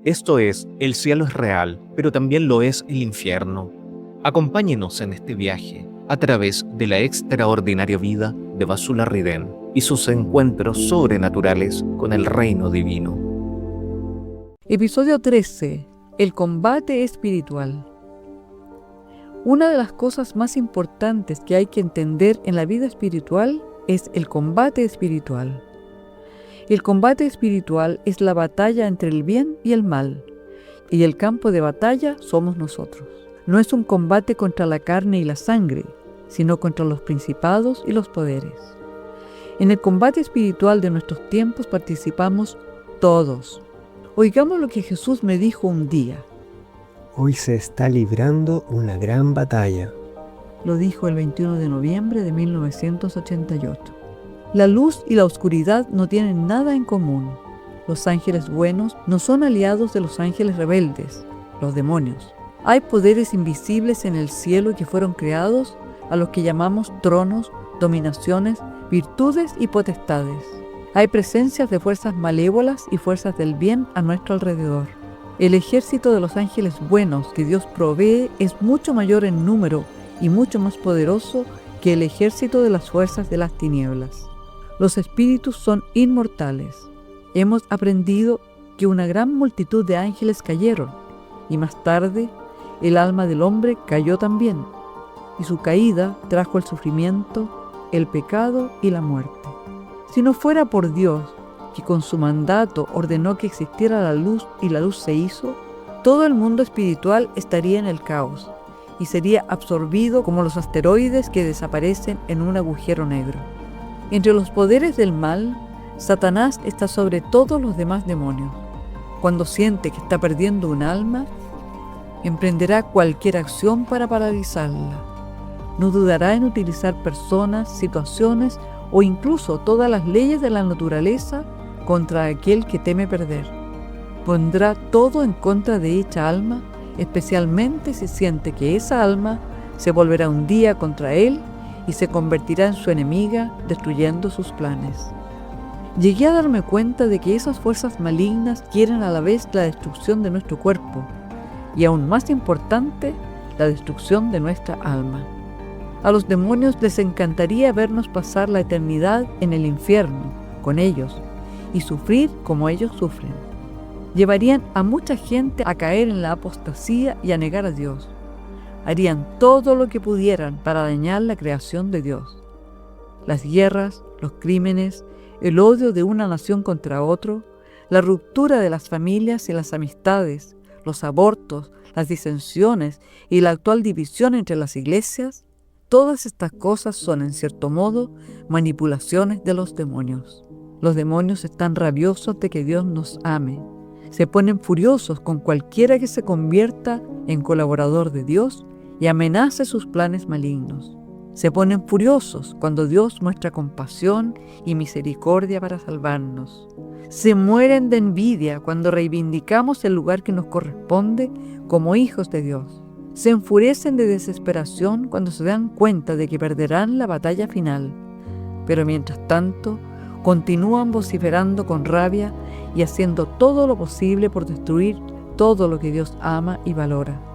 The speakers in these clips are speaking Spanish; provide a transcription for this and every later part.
Esto es, el cielo es real, pero también lo es el infierno. Acompáñenos en este viaje a través de la extraordinaria vida de Vasula Riden y sus encuentros sobrenaturales con el reino divino. Episodio 13. El combate espiritual. Una de las cosas más importantes que hay que entender en la vida espiritual es el combate espiritual. El combate espiritual es la batalla entre el bien y el mal, y el campo de batalla somos nosotros. No es un combate contra la carne y la sangre, sino contra los principados y los poderes. En el combate espiritual de nuestros tiempos participamos todos. Oigamos lo que Jesús me dijo un día. Hoy se está librando una gran batalla. Lo dijo el 21 de noviembre de 1988. La luz y la oscuridad no tienen nada en común. Los ángeles buenos no son aliados de los ángeles rebeldes, los demonios. Hay poderes invisibles en el cielo que fueron creados a los que llamamos tronos, dominaciones, virtudes y potestades. Hay presencias de fuerzas malévolas y fuerzas del bien a nuestro alrededor. El ejército de los ángeles buenos que Dios provee es mucho mayor en número y mucho más poderoso que el ejército de las fuerzas de las tinieblas. Los espíritus son inmortales. Hemos aprendido que una gran multitud de ángeles cayeron, y más tarde el alma del hombre cayó también, y su caída trajo el sufrimiento, el pecado y la muerte. Si no fuera por Dios, que con su mandato ordenó que existiera la luz y la luz se hizo, todo el mundo espiritual estaría en el caos, y sería absorbido como los asteroides que desaparecen en un agujero negro. Entre los poderes del mal, Satanás está sobre todos los demás demonios. Cuando siente que está perdiendo un alma, emprenderá cualquier acción para paralizarla. No dudará en utilizar personas, situaciones o incluso todas las leyes de la naturaleza contra aquel que teme perder. Pondrá todo en contra de dicha alma, especialmente si siente que esa alma se volverá un día contra él y se convertirá en su enemiga, destruyendo sus planes. Llegué a darme cuenta de que esas fuerzas malignas quieren a la vez la destrucción de nuestro cuerpo y, aún más importante, la destrucción de nuestra alma. A los demonios les encantaría vernos pasar la eternidad en el infierno con ellos y sufrir como ellos sufren. Llevarían a mucha gente a caer en la apostasía y a negar a Dios. Harían todo lo que pudieran para dañar la creación de Dios. Las guerras, los crímenes, el odio de una nación contra otro, la ruptura de las familias y las amistades, los abortos, las disensiones y la actual división entre las iglesias, todas estas cosas son, en cierto modo, manipulaciones de los demonios. Los demonios están rabiosos de que Dios nos ame. Se ponen furiosos con cualquiera que se convierta en colaborador de Dios y amenace sus planes malignos. Se ponen furiosos cuando Dios muestra compasión y misericordia para salvarnos. Se mueren de envidia cuando reivindicamos el lugar que nos corresponde como hijos de Dios. Se enfurecen de desesperación cuando se dan cuenta de que perderán la batalla final. Pero mientras tanto, continúan vociferando con rabia y haciendo todo lo posible por destruir todo lo que Dios ama y valora.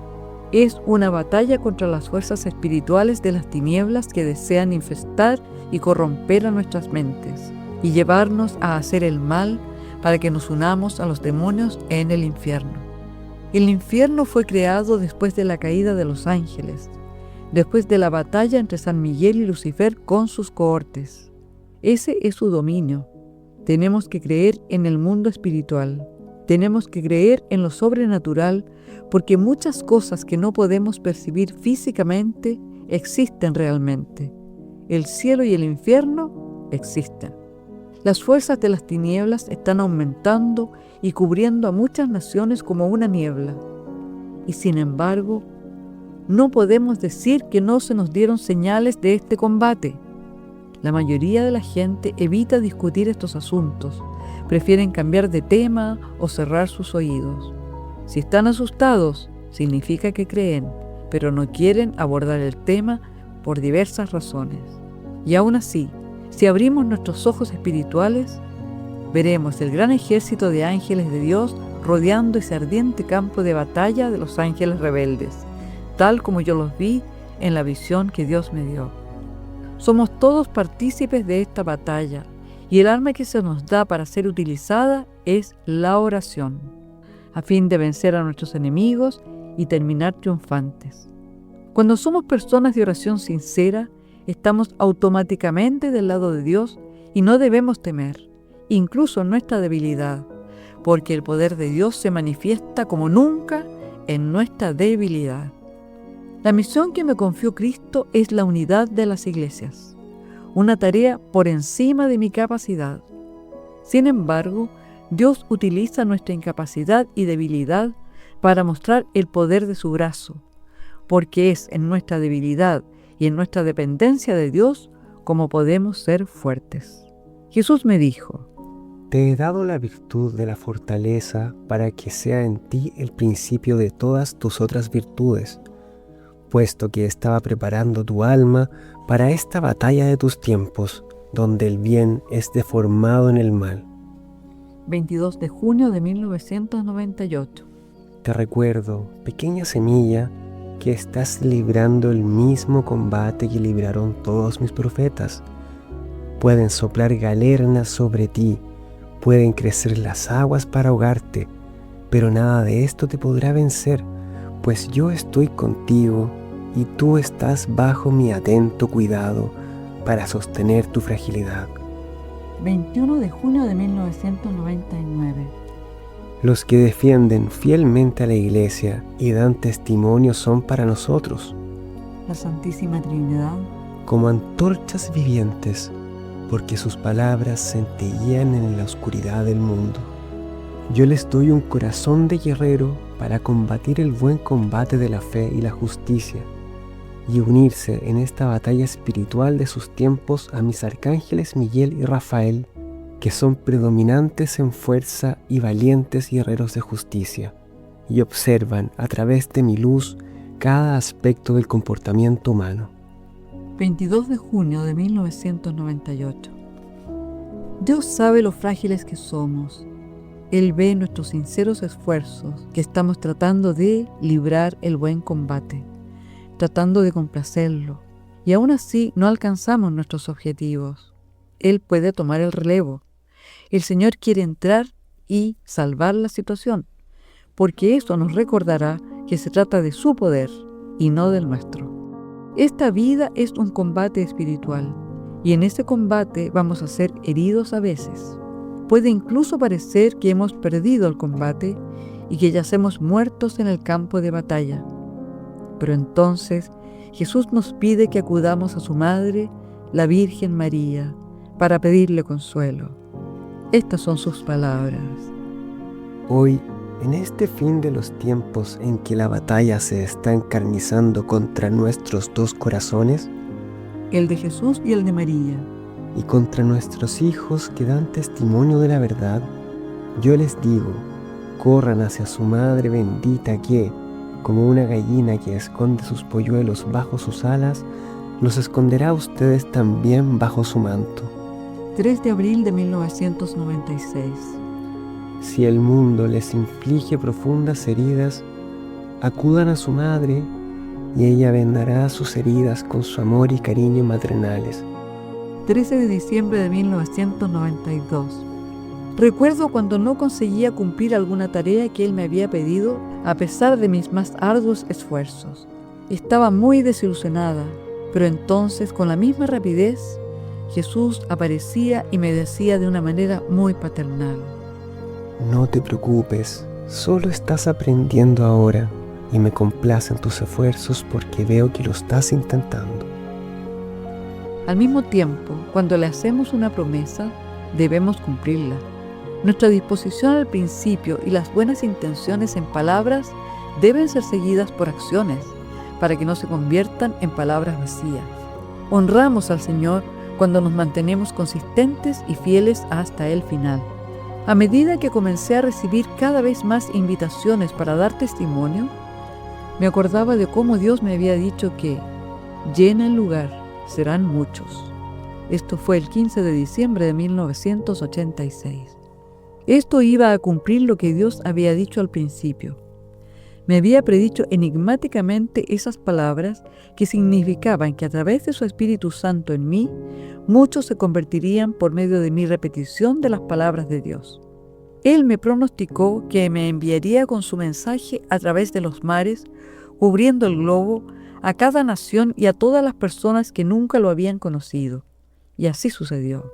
Es una batalla contra las fuerzas espirituales de las tinieblas que desean infestar y corromper a nuestras mentes y llevarnos a hacer el mal para que nos unamos a los demonios en el infierno. El infierno fue creado después de la caída de los ángeles, después de la batalla entre San Miguel y Lucifer con sus cohortes. Ese es su dominio. Tenemos que creer en el mundo espiritual. Tenemos que creer en lo sobrenatural porque muchas cosas que no podemos percibir físicamente existen realmente. El cielo y el infierno existen. Las fuerzas de las tinieblas están aumentando y cubriendo a muchas naciones como una niebla. Y sin embargo, no podemos decir que no se nos dieron señales de este combate. La mayoría de la gente evita discutir estos asuntos, prefieren cambiar de tema o cerrar sus oídos. Si están asustados, significa que creen, pero no quieren abordar el tema por diversas razones. Y aún así, si abrimos nuestros ojos espirituales, veremos el gran ejército de ángeles de Dios rodeando ese ardiente campo de batalla de los ángeles rebeldes, tal como yo los vi en la visión que Dios me dio. Somos todos partícipes de esta batalla, y el arma que se nos da para ser utilizada es la oración, a fin de vencer a nuestros enemigos y terminar triunfantes. Cuando somos personas de oración sincera, estamos automáticamente del lado de Dios y no debemos temer, incluso en nuestra debilidad, porque el poder de Dios se manifiesta como nunca en nuestra debilidad. La misión que me confió Cristo es la unidad de las iglesias, una tarea por encima de mi capacidad. Sin embargo, Dios utiliza nuestra incapacidad y debilidad para mostrar el poder de su brazo, porque es en nuestra debilidad y en nuestra dependencia de Dios como podemos ser fuertes. Jesús me dijo: Te he dado la virtud de la fortaleza para que sea en ti el principio de todas tus otras virtudes, puesto que estaba preparando tu alma para esta batalla de tus tiempos, donde el bien es deformado en el mal. 22 de junio de 1998. Te recuerdo, pequeña semilla, que estás librando el mismo combate que libraron todos mis profetas. Pueden soplar galernas sobre ti, pueden crecer las aguas para ahogarte, pero nada de esto te podrá vencer, pues yo estoy contigo y tú estás bajo mi atento cuidado para sostener tu fragilidad. 21 de junio de 1999. Los que defienden fielmente a la Iglesia y dan testimonio son para nosotros, La Santísima Trinidad, como antorchas vivientes, porque sus palabras centellean en la oscuridad del mundo. Yo les doy un corazón de guerrero para combatir el buen combate de la fe y la justicia, y unirse en esta batalla espiritual de sus tiempos a mis arcángeles Miguel y Rafael, que son predominantes en fuerza y valientes guerreros de justicia, y observan a través de mi luz cada aspecto del comportamiento humano. 22 de junio de 1998. Dios sabe lo frágiles que somos. Él ve nuestros sinceros esfuerzos que estamos tratando de librar el buen combate, tratando de complacerlo, y aún así no alcanzamos nuestros objetivos. Él puede tomar el relevo. El Señor quiere entrar y salvar la situación, porque eso nos recordará que se trata de su poder y no del nuestro. Esta vida es un combate espiritual, y en ese combate vamos a ser heridos a veces. Puede incluso parecer que hemos perdido el combate y que yacemos muertos en el campo de batalla. Pero entonces Jesús nos pide que acudamos a su Madre, la Virgen María, para pedirle consuelo. Estas son sus palabras. Hoy, en este fin de los tiempos en que la batalla se está encarnizando contra nuestros dos corazones, El de Jesús y el de María, y contra nuestros hijos que dan testimonio de la verdad, yo les digo, corran hacia su Madre bendita que, como una gallina que esconde sus polluelos bajo sus alas, los esconderá a ustedes también bajo su manto. 3 de abril de 1996. Si el mundo les inflige profundas heridas, acudan a su Madre y ella vendará sus heridas con su amor y cariño maternales. 13 de diciembre de 1992. Recuerdo cuando no conseguía cumplir alguna tarea que Él me había pedido a pesar de mis más arduos esfuerzos. Estaba muy desilusionada, pero entonces con la misma rapidez Jesús aparecía y me decía de una manera muy paternal: No te preocupes, solo estás aprendiendo ahora y me complacen tus esfuerzos porque veo que lo estás intentando. Al mismo tiempo, cuando le hacemos una promesa, debemos cumplirla. Nuestra disposición al principio y las buenas intenciones en palabras deben ser seguidas por acciones, para que no se conviertan en palabras vacías. Honramos al Señor cuando nos mantenemos consistentes y fieles hasta el final. A medida que comencé a recibir cada vez más invitaciones para dar testimonio, me acordaba de cómo Dios me había dicho que llena el lugar, serán muchos. Esto fue el 15 de diciembre de 1986. Esto iba a cumplir lo que Dios había dicho al principio. Me había predicho enigmáticamente esas palabras que significaban que a través de su Espíritu Santo en mí, muchos se convertirían por medio de mi repetición de las palabras de Dios. Él me pronosticó que me enviaría con su mensaje a través de los mares, cubriendo el globo, a cada nación y a todas las personas que nunca lo habían conocido. Y así sucedió.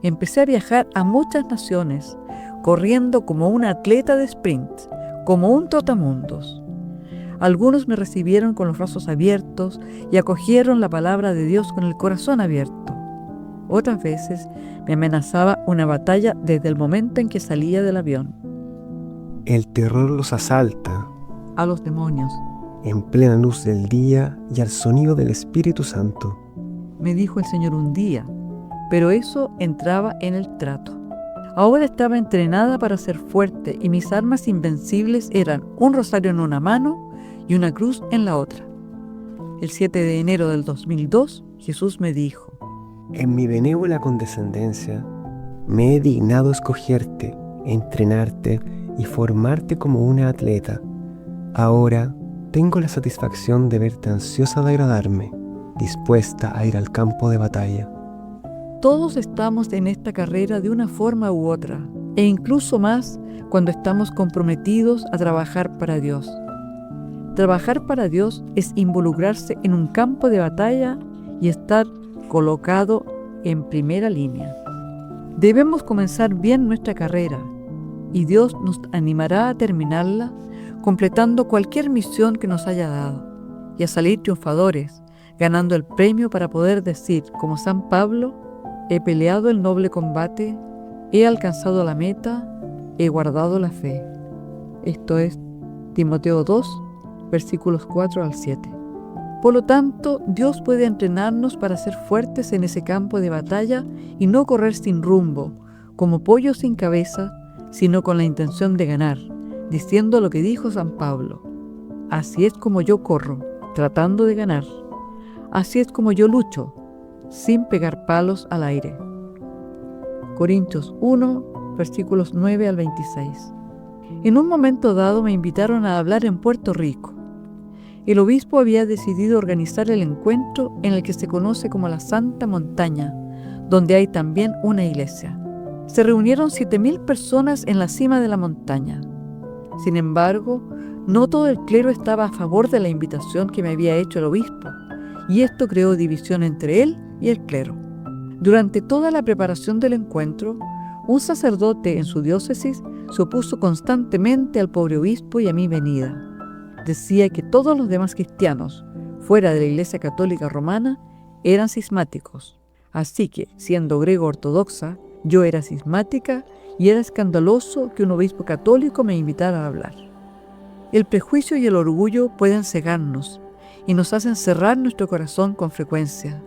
Empecé a viajar a muchas naciones, corriendo como un atleta de sprint, como un trotamundos. Algunos me recibieron con los brazos abiertos y acogieron la palabra de Dios con el corazón abierto. Otras veces me amenazaba una batalla desde el momento en que salía del avión. El terror los asalta A los demonios, en plena luz del día y al sonido del Espíritu Santo. me dijo el Señor un día, pero eso entraba en el trato. Ahora estaba entrenada para ser fuerte y mis armas invencibles eran un rosario en una mano y una cruz en la otra. El 7 de enero del 2002, Jesús me dijo: En mi benévola condescendencia me he dignado escogerte, entrenarte y formarte como una atleta. Ahora tengo la satisfacción de verte ansiosa de agradarme, dispuesta a ir al campo de batalla. Todos estamos en esta carrera de una forma u otra, e incluso más cuando estamos comprometidos a trabajar para Dios. Trabajar para Dios es involucrarse en un campo de batalla y estar colocado en primera línea. Debemos comenzar bien nuestra carrera, y Dios nos animará a terminarla, completando cualquier misión que nos haya dado, y a salir triunfadores, ganando el premio para poder decir, como San Pablo: he peleado el noble combate, he alcanzado la meta, he guardado la fe. Esto es Timoteo 2, versículos 4 al 7. Por lo tanto, Dios puede entrenarnos para ser fuertes en ese campo de batalla y no correr sin rumbo, como pollos sin cabeza, sino con la intención de ganar, diciendo lo que dijo San Pablo: así es como yo corro, tratando de ganar. Así es como yo lucho, sin pegar palos al aire. Corintios 1, versículos 9 al 26. En un momento dado me invitaron a hablar en Puerto Rico. El obispo había decidido organizar el encuentro en el que se conoce como la Santa Montaña, donde hay también una iglesia. Se reunieron 7,000 personas en la cima de la montaña. Sin embargo, no todo el clero estaba a favor de la invitación que me había hecho el obispo, y esto creó división entre él y el clero. Durante toda la preparación del encuentro, un sacerdote en su diócesis se opuso constantemente al pobre obispo y a mi venida. Decía que todos los demás cristianos, fuera de la Iglesia Católica Romana, eran cismáticos. Así que, siendo griego ortodoxa, yo era cismática y era escandaloso que un obispo católico me invitara a hablar. El prejuicio y el orgullo pueden cegarnos y nos hacen cerrar nuestro corazón con frecuencia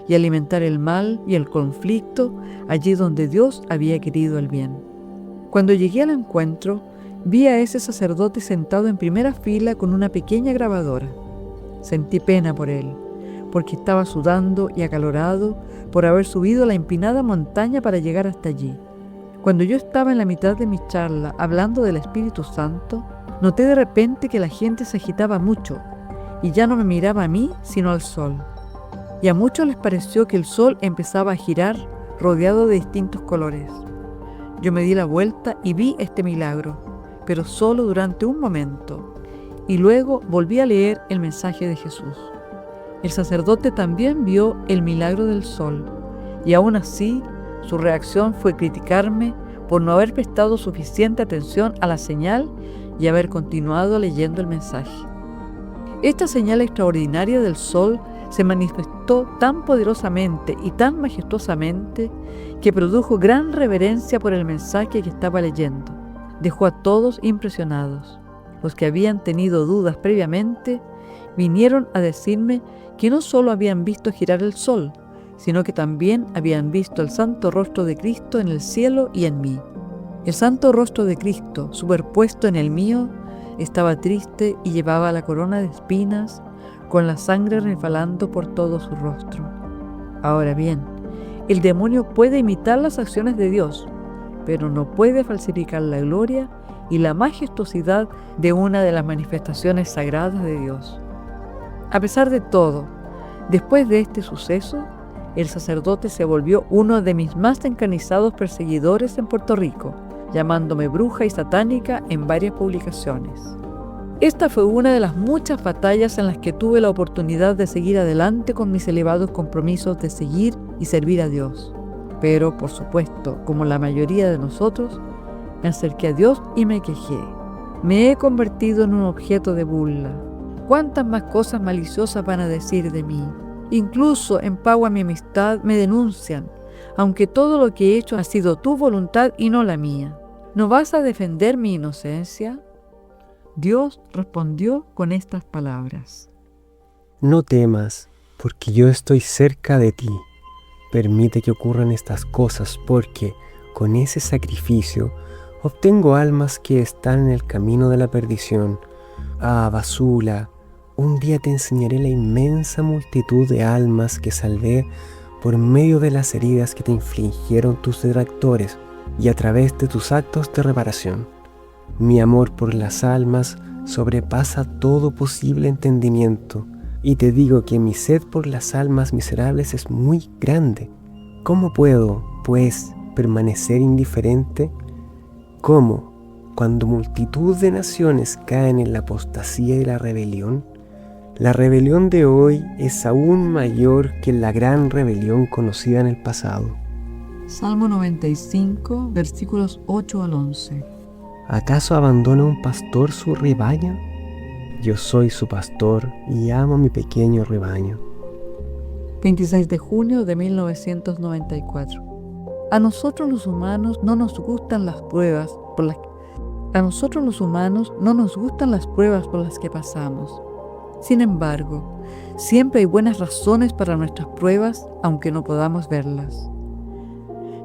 y alimentar el mal y el conflicto allí donde Dios había querido el bien. Cuando llegué al encuentro, vi a ese sacerdote sentado en primera fila con una pequeña grabadora. Sentí pena por él, porque estaba sudando y acalorado por haber subido la empinada montaña para llegar hasta allí. Cuando yo estaba en la mitad de mi charla hablando del Espíritu Santo, noté de repente que la gente se agitaba mucho y ya no me miraba a mí, sino al sol. Y a muchos les pareció que el sol empezaba a girar rodeado de distintos colores. Yo me di la vuelta y vi este milagro, pero solo durante un momento, y luego volví a leer el mensaje de Jesús. El sacerdote también vio el milagro del sol, y aún así su reacción fue criticarme por no haber prestado suficiente atención a la señal y haber continuado leyendo el mensaje. Esta señal extraordinaria del sol se manifestó tan poderosamente y tan majestuosamente que produjo gran reverencia por el mensaje que estaba leyendo. Dejó a todos impresionados. Los que habían tenido dudas previamente vinieron a decirme que no solo habían visto girar el sol, sino que también habían visto el santo rostro de Cristo en el cielo y en mí. El santo rostro de Cristo, superpuesto en el mío, estaba triste y llevaba la corona de espinas, con la sangre resbalando por todo su rostro. Ahora bien, el demonio puede imitar las acciones de Dios, pero no puede falsificar la gloria y la majestuosidad de una de las manifestaciones sagradas de Dios. A pesar de todo, después de este suceso, el sacerdote se volvió uno de mis más encarnizados perseguidores en Puerto Rico, llamándome bruja y satánica en varias publicaciones. Esta fue una de las muchas batallas en las que tuve la oportunidad de seguir adelante con mis elevados compromisos de seguir y servir a Dios. Pero, por supuesto, como la mayoría de nosotros, me acerqué a Dios y me quejé. Me he convertido en un objeto de burla. ¿Cuántas más cosas maliciosas van a decir de mí? Incluso en pago a mi amistad me denuncian, aunque todo lo que he hecho ha sido tu voluntad y no la mía. ¿No vas a defender mi inocencia? Dios respondió con estas palabras: No temas, porque yo estoy cerca de ti. Permite que ocurran estas cosas, porque con ese sacrificio obtengo almas que están en el camino de la perdición. Ah, Vasula, un día te enseñaré la inmensa multitud de almas que salvé por medio de las heridas que te infligieron tus detractores y a través de tus actos de reparación. Mi amor por las almas sobrepasa todo posible entendimiento, y te digo que mi sed por las almas miserables es muy grande. ¿Cómo puedo, pues, permanecer indiferente? ¿Cómo, cuando multitud de naciones caen en la apostasía y la rebelión? La rebelión de hoy es aún mayor que la gran rebelión conocida en el pasado. Salmo 95, versículos 8 al 11. ¿Acaso abandona un pastor su rebaño? Yo soy su pastor y amo mi pequeño rebaño. 26 de junio de 1994. A nosotros los humanos no nos gustan las pruebas por las que pasamos. Sin embargo, siempre hay buenas razones para nuestras pruebas, aunque no podamos verlas.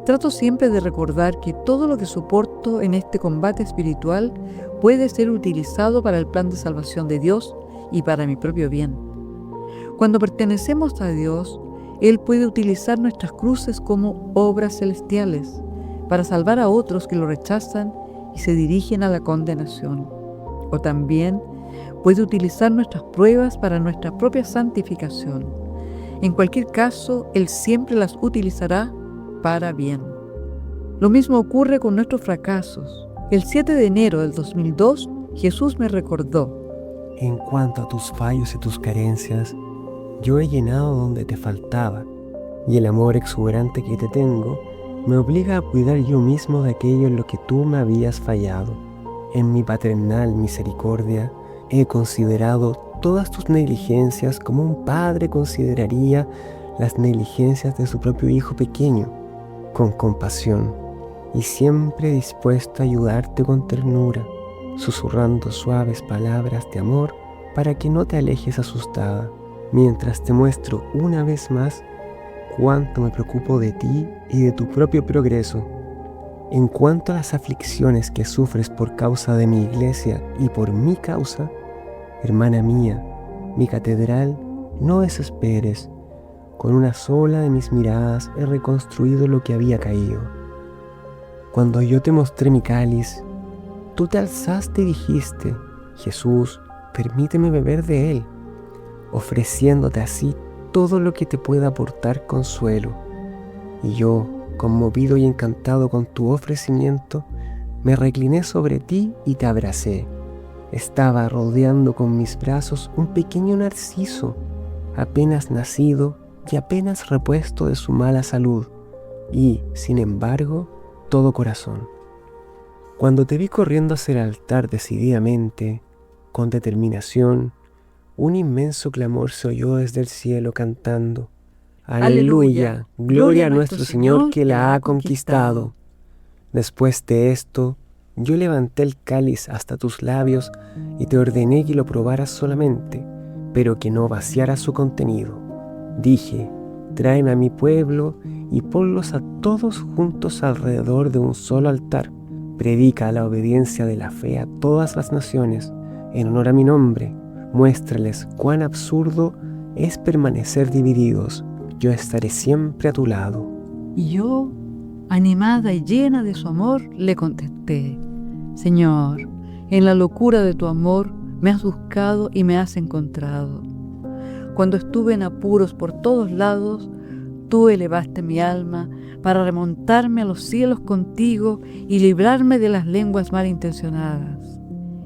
Trato siempre de recordar que todo lo que soporto en este combate espiritual puede ser utilizado para el plan de salvación de Dios y para mi propio bien. Cuando pertenecemos a Dios, Él puede utilizar nuestras cruces como obras celestiales para salvar a otros que lo rechazan y se dirigen a la condenación. O también puede utilizar nuestras pruebas para nuestra propia santificación. En cualquier caso, Él siempre las utilizará para bien. Lo mismo ocurre con nuestros fracasos. El 7 de enero del 2002, Jesús me recordó: En cuanto a tus fallos y tus carencias, yo he llenado donde te faltaba, y el amor exuberante que te tengo me obliga a cuidar yo mismo de aquello en lo que tú me habías fallado. En mi paternal misericordia he considerado todas tus negligencias como un padre consideraría las negligencias de su propio hijo pequeño, con compasión, y siempre dispuesto a ayudarte con ternura, susurrando suaves palabras de amor para que no te alejes asustada, mientras te muestro una vez más cuánto me preocupo de ti y de tu propio progreso. En cuanto a las aflicciones que sufres por causa de mi iglesia y por mi causa, hermana mía, mi catedral, no desesperes. Con una sola de mis miradas he reconstruido lo que había caído. Cuando yo te mostré mi cáliz, tú te alzaste y dijiste: Jesús, permíteme beber de él, ofreciéndote así todo lo que te pueda aportar consuelo. Y yo, conmovido y encantado con tu ofrecimiento, me recliné sobre ti y te abracé. Estaba rodeando con mis brazos un pequeño narciso, apenas nacido y apenas repuesto de su mala salud, y, sin embargo, todo corazón. Cuando te vi corriendo hacia el altar decididamente, con determinación, un inmenso clamor se oyó desde el cielo cantando: Aleluya, gloria a nuestro Señor que la ha conquistado. Después de esto, yo levanté el cáliz hasta tus labios y te ordené que lo probaras solamente, pero que no vaciaras su contenido. Dije: tráeme a mi pueblo y ponlos a todos juntos alrededor de un solo altar. Predica la obediencia de la fe a todas las naciones, en honor a mi nombre. Muéstrales cuán absurdo es permanecer divididos. Yo estaré siempre a tu lado. Y yo Animada y llena de su amor, le contesté: Señor, en la locura de tu amor me has buscado y me has encontrado. Cuando estuve en apuros por todos lados, tú elevaste mi alma para remontarme a los cielos contigo y librarme de las lenguas malintencionadas.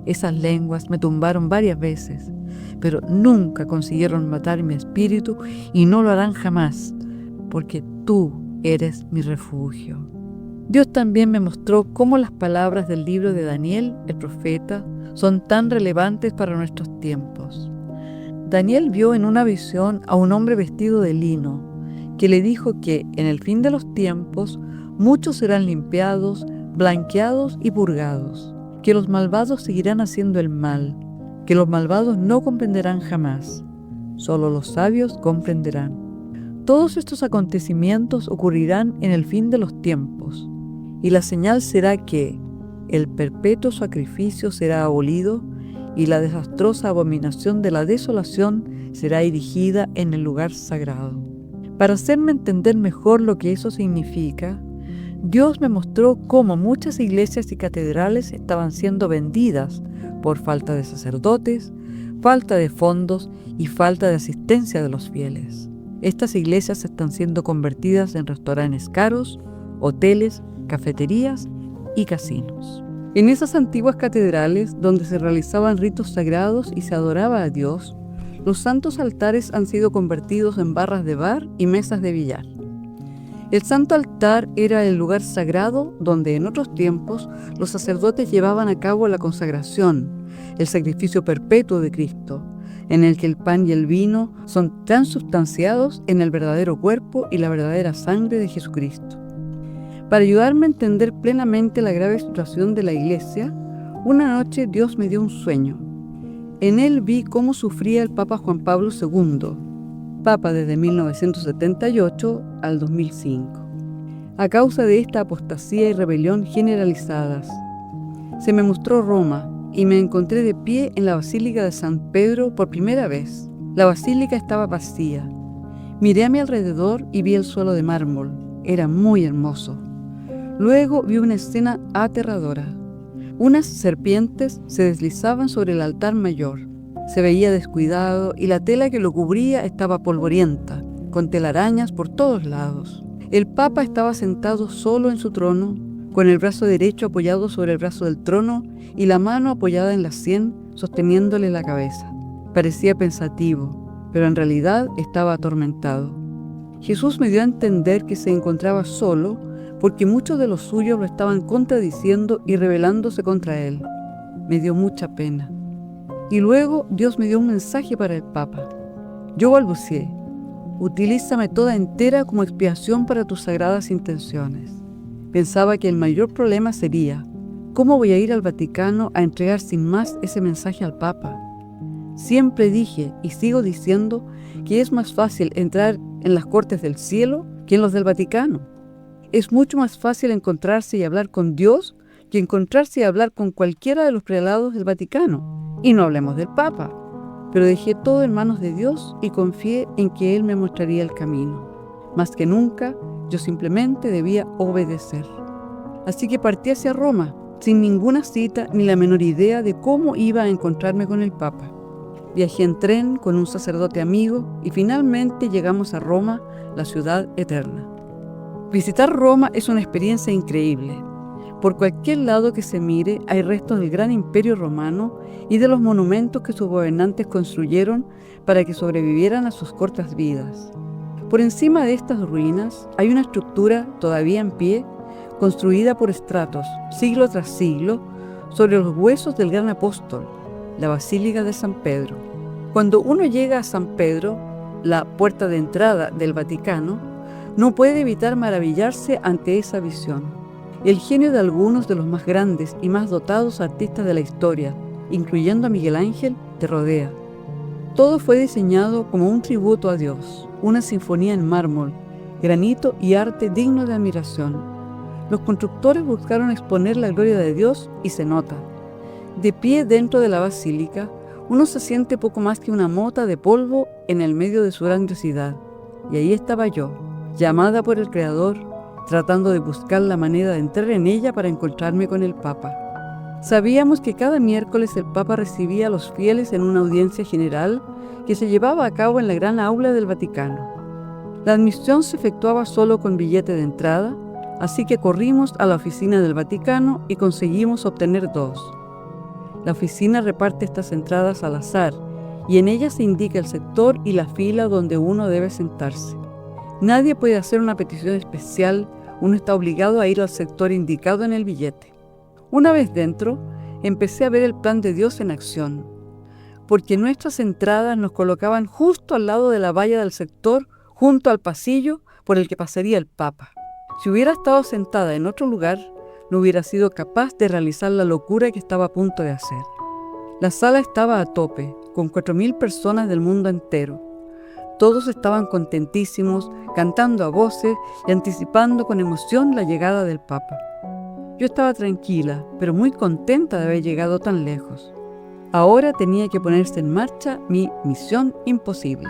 Esas lenguas me tumbaron varias veces, pero nunca consiguieron matar mi espíritu y no lo harán jamás, porque tú eres mi refugio. Dios también me mostró cómo las palabras del libro de Daniel, el profeta, son tan relevantes para nuestros tiempos. Daniel vio en una visión a un hombre vestido de lino, que le dijo que en el fin de los tiempos muchos serán limpiados, blanqueados y purgados, que los malvados seguirán haciendo el mal, que los malvados no comprenderán jamás, solo los sabios comprenderán. Todos estos acontecimientos ocurrirán en el fin de los tiempos, y la señal será que el perpetuo sacrificio será abolido y la desastrosa abominación de la desolación será erigida en el lugar sagrado. Para hacerme entender mejor lo que eso significa, Dios me mostró cómo muchas iglesias y catedrales estaban siendo vendidas por falta de sacerdotes, falta de fondos y falta de asistencia de los fieles. Estas iglesias están siendo convertidas en restaurantes caros, hoteles, cafeterías y casinos. En esas antiguas catedrales donde se realizaban ritos sagrados y se adoraba a Dios, los santos altares han sido convertidos en barras de bar y mesas de billar. El santo altar era el lugar sagrado donde en otros tiempos los sacerdotes llevaban a cabo la consagración, el sacrificio perpetuo de Cristo, en el que el pan y el vino son transubstanciados en el verdadero cuerpo y la verdadera sangre de Jesucristo. Para ayudarme a entender plenamente la grave situación de la iglesia, una noche Dios me dio un sueño. En él vi cómo sufría el Papa Juan Pablo II, Papa desde 1978 al 2005, a causa de esta apostasía y rebelión generalizadas. Se me mostró Roma y me encontré de pie en la Basílica de San Pedro por primera vez. La basílica estaba vacía. Miré a mi alrededor y vi el suelo de mármol. Era muy hermoso. Luego vi una escena aterradora. Unas serpientes se deslizaban sobre el altar mayor. Se veía descuidado y la tela que lo cubría estaba polvorienta, con telarañas por todos lados. El Papa estaba sentado solo en su trono, con el brazo derecho apoyado sobre el brazo del trono y la mano apoyada en la sien, sosteniéndole la cabeza. Parecía pensativo, pero en realidad estaba atormentado. Jesús me dio a entender que se encontraba solo porque muchos de los suyos lo estaban contradiciendo y rebelándose contra él. Me dio mucha pena. Y luego Dios me dio un mensaje para el Papa. Yo balbuceé: utilízame toda entera como expiación para tus sagradas intenciones. Pensaba que el mayor problema sería: ¿cómo voy a ir al Vaticano a entregar sin más ese mensaje al Papa? Siempre dije y sigo diciendo que es más fácil entrar en las cortes del cielo que en los del Vaticano. Es mucho más fácil encontrarse y hablar con Dios que encontrarse y hablar con cualquiera de los prelados del Vaticano. Y no hablemos del Papa. Pero dejé todo en manos de Dios y confié en que Él me mostraría el camino. Más que nunca, yo simplemente debía obedecer. Así que partí hacia Roma, sin ninguna cita ni la menor idea de cómo iba a encontrarme con el Papa. Viajé en tren con un sacerdote amigo y finalmente llegamos a Roma, la ciudad eterna. Visitar Roma es una experiencia increíble. Por cualquier lado que se mire hay restos del gran imperio romano y de los monumentos que sus gobernantes construyeron para que sobrevivieran a sus cortas vidas. Por encima de estas ruinas hay una estructura todavía en pie, construida por estratos, siglo tras siglo, sobre los huesos del gran apóstol, la Basílica de San Pedro. Cuando uno llega a San Pedro, la puerta de entrada del Vaticano, no puede evitar maravillarse ante esa visión. El genio de algunos de los más grandes y más dotados artistas de la historia, incluyendo a Miguel Ángel, te rodea. Todo fue diseñado como un tributo a Dios, una sinfonía en mármol, granito y arte digno de admiración. Los constructores buscaron exponer la gloria de Dios y se nota. De pie dentro de la basílica, uno se siente poco más que una mota de polvo en el medio de su grandiosidad. Y ahí estaba yo, llamada por el Creador, tratando de buscar la manera de entrar en ella para encontrarme con el Papa. Sabíamos que cada miércoles el Papa recibía a los fieles en una audiencia general que se llevaba a cabo en la gran aula del Vaticano. La admisión se efectuaba solo con billete de entrada, así que corrimos a la oficina del Vaticano y conseguimos obtener 2. La oficina reparte estas entradas al azar y en ellas se indica el sector y la fila donde uno debe sentarse. Nadie puede hacer una petición especial, uno está obligado a ir al sector indicado en el billete. Una vez dentro, empecé a ver el plan de Dios en acción, porque nuestras entradas nos colocaban justo al lado de la valla del sector, junto al pasillo por el que pasaría el Papa. Si hubiera estado sentada en otro lugar, no hubiera sido capaz de realizar la locura que estaba a punto de hacer. La sala estaba a tope, con 4.000 personas del mundo entero. Todos estaban contentísimos, cantando a voces y anticipando con emoción la llegada del Papa. Yo estaba tranquila, pero muy contenta de haber llegado tan lejos. Ahora tenía que ponerse en marcha mi misión imposible.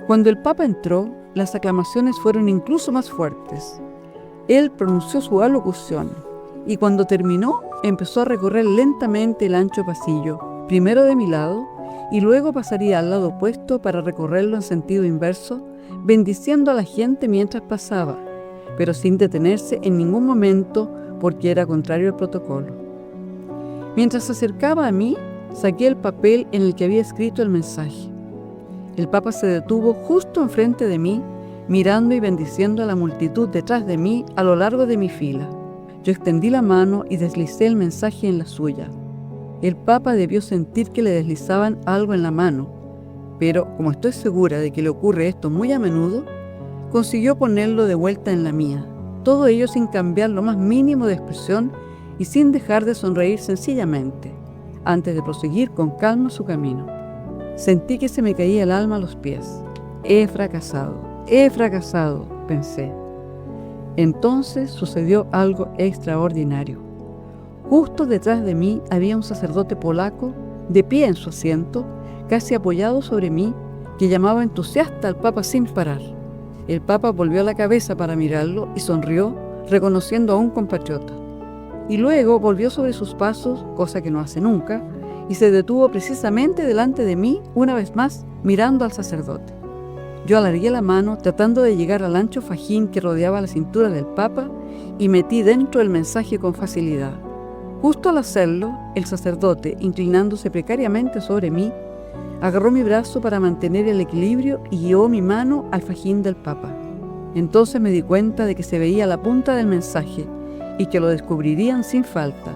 Cuando el Papa entró, las aclamaciones fueron incluso más fuertes. Él pronunció su alocución y cuando terminó, empezó a recorrer lentamente el ancho pasillo, primero de mi lado y luego pasaría al lado opuesto para recorrerlo en sentido inverso, bendiciendo a la gente mientras pasaba, pero sin detenerse en ningún momento porque era contrario al protocolo. Mientras se acercaba a mí, saqué el papel en el que había escrito el mensaje. El Papa se detuvo justo enfrente de mí, mirando y bendiciendo a la multitud detrás de mí a lo largo de mi fila. Yo extendí la mano y deslicé el mensaje en la suya. El Papa debió sentir que le deslizaban algo en la mano, pero como estoy segura de que le ocurre esto muy a menudo, consiguió ponerlo de vuelta en la mía. Todo ello sin cambiar lo más mínimo de expresión y sin dejar de sonreír sencillamente, antes de proseguir con calma su camino. Sentí que se me caía el alma a los pies. He fracasado, pensé. Entonces sucedió algo extraordinario. Justo detrás de mí había un sacerdote polaco, de pie en su asiento, casi apoyado sobre mí, que llamaba entusiasta al Papa sin parar. El Papa volvió la cabeza para mirarlo y sonrió, reconociendo a un compatriota. Y luego volvió sobre sus pasos, cosa que no hace nunca, y se detuvo precisamente delante de mí, una vez más, mirando al sacerdote. Yo alargué la mano, tratando de llegar al ancho fajín que rodeaba la cintura del Papa, y metí dentro el mensaje con facilidad. Justo al hacerlo, el sacerdote, inclinándose precariamente sobre mí, agarró mi brazo para mantener el equilibrio y llevó mi mano al fajín del Papa. Entonces me di cuenta de que se veía la punta del mensaje y que lo descubrirían sin falta,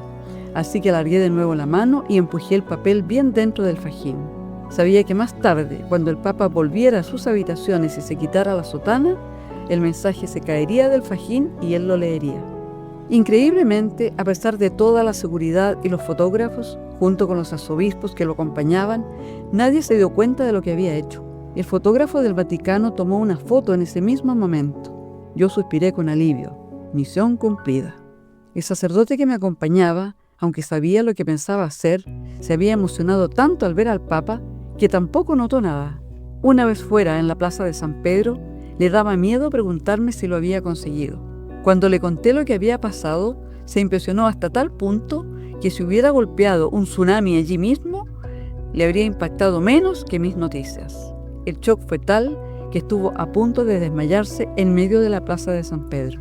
así que alargué de nuevo la mano y empujé el papel bien dentro del fajín. Sabía que más tarde, cuando el Papa volviera a sus habitaciones y se quitara la sotana, el mensaje se caería del fajín y él lo leería. Increíblemente, a pesar de toda la seguridad y los fotógrafos, junto con los arzobispos que lo acompañaban, nadie se dio cuenta de lo que había hecho. El fotógrafo del Vaticano tomó una foto en ese mismo momento. Yo suspiré con alivio. Misión cumplida. El sacerdote que me acompañaba, aunque sabía lo que pensaba hacer, se había emocionado tanto al ver al Papa que tampoco notó nada. Una vez fuera en la plaza de San Pedro, le daba miedo preguntarme si lo había conseguido. Cuando le conté lo que había pasado, se impresionó hasta tal punto que si hubiera golpeado un tsunami allí mismo, le habría impactado menos que mis noticias. El shock fue tal que estuvo a punto de desmayarse en medio de la plaza de San Pedro.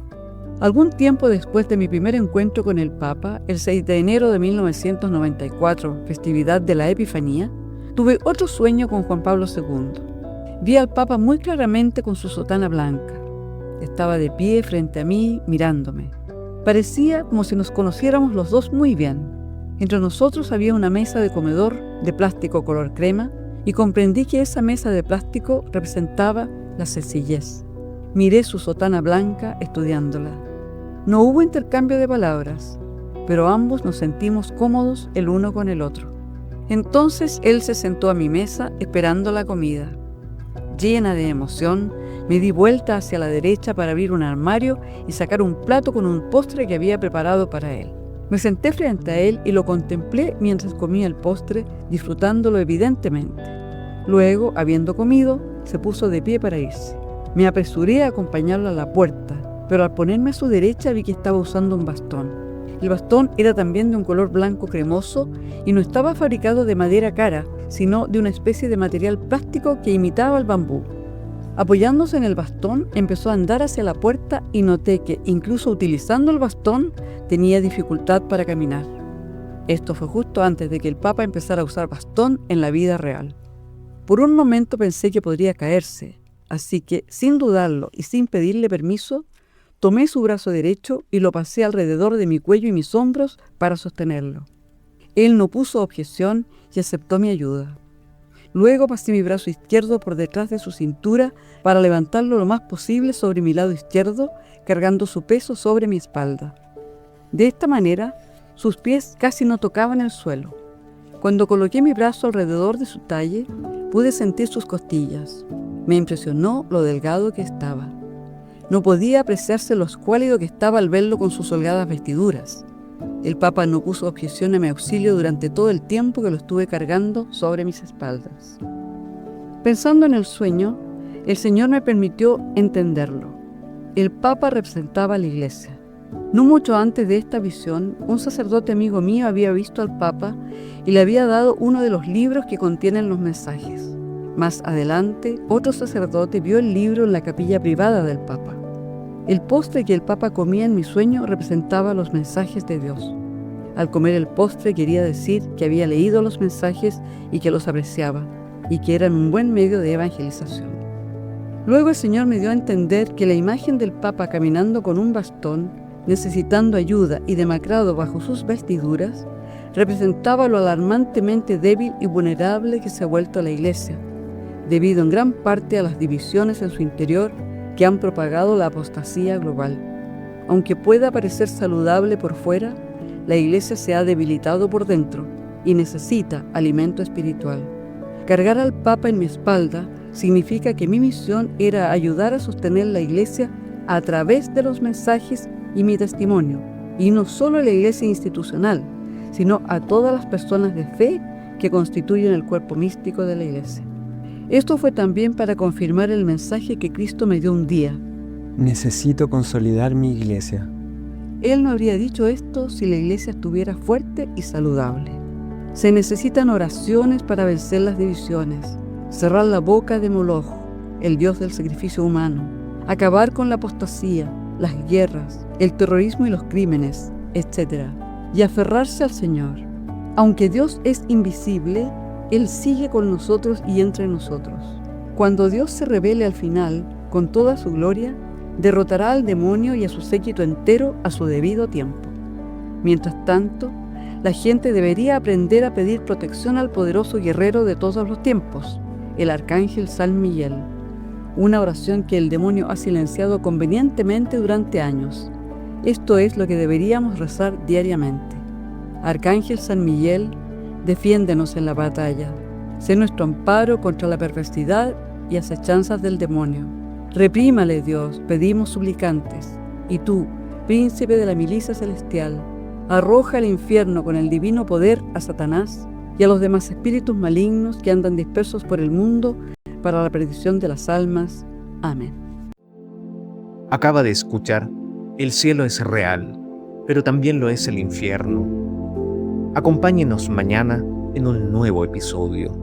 Algún tiempo después de mi primer encuentro con el Papa, el 6 de enero de 1994, festividad de la Epifanía, tuve otro sueño con Juan Pablo II. Vi al Papa muy claramente con su sotana blanca. Estaba de pie frente a mí, mirándome. Parecía como si nos conociéramos los dos muy bien. Entre nosotros había una mesa de comedor de plástico color crema y comprendí que esa mesa de plástico representaba la sencillez. Miré su sotana blanca estudiándola. No hubo intercambio de palabras, pero ambos nos sentimos cómodos el uno con el otro. Entonces él se sentó a mi mesa esperando la comida. Llena de emoción, me di vuelta hacia la derecha para abrir un armario y sacar un plato con un postre que había preparado para él. Me senté frente a él y lo contemplé mientras comía el postre, disfrutándolo evidentemente. Luego, habiendo comido, se puso de pie para irse. Me apresuré a acompañarlo a la puerta, pero al ponerme a su derecha vi que estaba usando un bastón. El bastón era también de un color blanco cremoso y no estaba fabricado de madera cara, sino de una especie de material plástico que imitaba el bambú. Apoyándose en el bastón, empezó a andar hacia la puerta y noté que, incluso utilizando el bastón, tenía dificultad para caminar. Esto fue justo antes de que el Papa empezara a usar bastón en la vida real. Por un momento pensé que podría caerse, así que, sin dudarlo y sin pedirle permiso, tomé su brazo derecho y lo pasé alrededor de mi cuello y mis hombros para sostenerlo. Él no puso objeción y aceptó mi ayuda. Luego pasé mi brazo izquierdo por detrás de su cintura para levantarlo lo más posible sobre mi lado izquierdo, cargando su peso sobre mi espalda. De esta manera, sus pies casi no tocaban el suelo. Cuando coloqué mi brazo alrededor de su talle, pude sentir sus costillas. Me impresionó lo delgado que estaba. No podía apreciarse lo escuálido que estaba al verlo con sus holgadas vestiduras. El Papa no puso objeción a mi auxilio durante todo el tiempo que lo estuve cargando sobre mis espaldas. Pensando en el sueño, el Señor me permitió entenderlo. El Papa representaba a la Iglesia. No mucho antes de esta visión, un sacerdote amigo mío había visto al Papa y le había dado uno de los libros que contienen los mensajes. Más adelante, otro sacerdote vio el libro en la capilla privada del Papa. El postre que el Papa comía en mi sueño representaba los mensajes de Dios. Al comer el postre quería decir que había leído los mensajes y que los apreciaba, y que eran un buen medio de evangelización. Luego el Señor me dio a entender que la imagen del Papa caminando con un bastón, necesitando ayuda y demacrado bajo sus vestiduras, representaba lo alarmantemente débil y vulnerable que se ha vuelto la Iglesia, debido en gran parte a las divisiones en su interior que han propagado la apostasía global. Aunque pueda parecer saludable por fuera, la Iglesia se ha debilitado por dentro y necesita alimento espiritual. Cargar al Papa en mi espalda significa que mi misión era ayudar a sostener la Iglesia a través de los mensajes y mi testimonio, y no solo a la Iglesia institucional, sino a todas las personas de fe que constituyen el cuerpo místico de la Iglesia. Esto fue también para confirmar el mensaje que Cristo me dio un día. Necesito consolidar mi iglesia. Él no habría dicho esto si la Iglesia estuviera fuerte y saludable. Se necesitan oraciones para vencer las divisiones, cerrar la boca de Moloch, el dios del sacrificio humano, acabar con la apostasía, las guerras, el terrorismo y los crímenes, etc., y aferrarse al Señor. Aunque Dios es invisible, Él sigue con nosotros y entre nosotros. Cuando Dios se revele al final, con toda su gloria, derrotará al demonio y a su séquito entero a su debido tiempo. Mientras tanto, la gente debería aprender a pedir protección al poderoso guerrero de todos los tiempos, el arcángel San Miguel, una oración que el demonio ha silenciado convenientemente durante años. Esto es lo que deberíamos rezar diariamente. Arcángel San Miguel, defiéndenos en la batalla. Sé nuestro amparo contra la perversidad y acechanzas del demonio. Reprímale, Dios, pedimos suplicantes. Y tú, príncipe de la milicia celestial, arroja al infierno con el divino poder a Satanás y a los demás espíritus malignos que andan dispersos por el mundo para la perdición de las almas. Amén. Acaba de escuchar El cielo es real, pero también lo es el infierno. Acompáñenos mañana en un nuevo episodio.